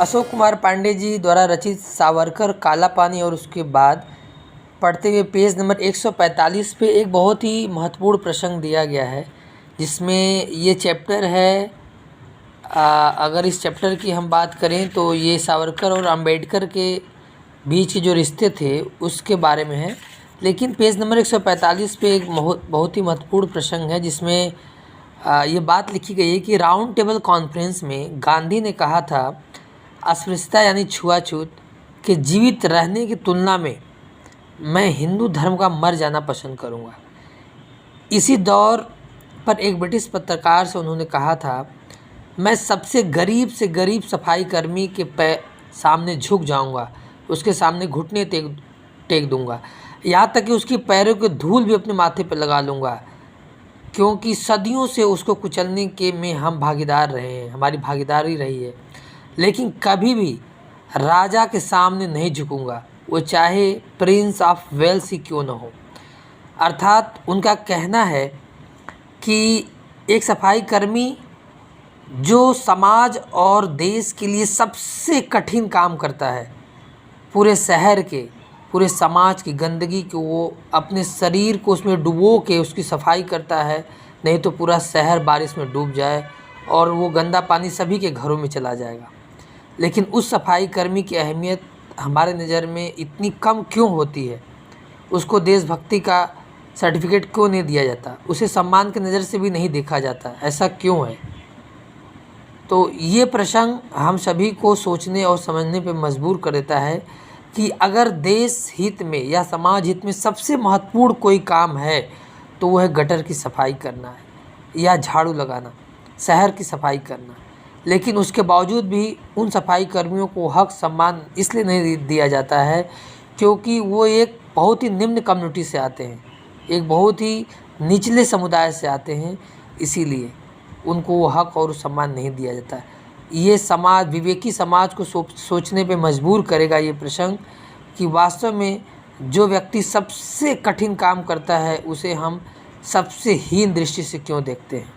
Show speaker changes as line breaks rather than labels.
अशोक कुमार पांडे जी द्वारा रचित सावरकर काला पानी और उसके बाद पढ़ते हुए पेज नंबर 145 पे एक बहुत ही महत्वपूर्ण प्रसंग दिया गया है, जिसमें ये चैप्टर है। अगर इस चैप्टर की हम बात करें तो ये सावरकर और अंबेडकर के बीच के जो रिश्ते थे उसके बारे में है। लेकिन पेज नंबर 145 पे एक बहुत ही महत्वपूर्ण प्रसंग है, जिसमें ये बात लिखी गई है कि राउंड टेबल कॉन्फ्रेंस में गांधी ने कहा था, अस्पृश्यता यानी छुआछूत के जीवित रहने की तुलना में मैं हिंदू धर्म का मर जाना पसंद करूंगा। इसी दौर पर एक ब्रिटिश पत्रकार से उन्होंने कहा था, मैं सबसे से गरीब सफाई कर्मी के सामने झुक जाऊंगा, उसके सामने घुटने टेक दूंगा, यहाँ तक कि उसकी पैरों की धूल भी अपने माथे पर लगा लूँगा, क्योंकि सदियों से उसको कुचलने के में हम भागीदार रहे हैं, हमारी भागीदारी रही है। लेकिन कभी भी राजा के सामने नहीं झुकूंगा, वो चाहे प्रिंस ऑफ वेल्स ही क्यों न हो। अर्थात उनका कहना है कि एक सफाई कर्मी जो समाज और देश के लिए सबसे कठिन काम करता है, पूरे शहर के, पूरे समाज की गंदगी को वो अपने शरीर को उसमें डुबो के उसकी सफाई करता है, नहीं तो पूरा शहर बारिश में डूब जाए और वो गंदा पानी सभी के घरों में चला जाएगा। लेकिन उस सफाई कर्मी की अहमियत हमारे नज़र में इतनी कम क्यों होती है? उसको देशभक्ति का सर्टिफिकेट क्यों नहीं दिया जाता? उसे सम्मान की नज़र से भी नहीं देखा जाता, ऐसा क्यों है? तो ये प्रसंग हम सभी को सोचने और समझने पे मजबूर कर देता है कि अगर देश हित में या समाज हित में सबसे महत्वपूर्ण कोई काम है तो वह है गटर की सफाई करना है या झाड़ू लगाना, शहर की सफाई करना। लेकिन उसके बावजूद भी उन सफाई कर्मियों को हक सम्मान इसलिए नहीं दिया जाता है क्योंकि वो एक बहुत ही निम्न कम्युनिटी से आते हैं, एक बहुत ही निचले समुदाय से आते हैं, इसीलिए उनको वो हक और सम्मान नहीं दिया जाता है। ये समाज, विवेकी समाज को सोचने पे मजबूर करेगा ये प्रसंग कि वास्तव में जो व्यक्ति सबसे कठिन काम करता है उसे हम सबसे हीन दृष्टि से क्यों देखते हैं।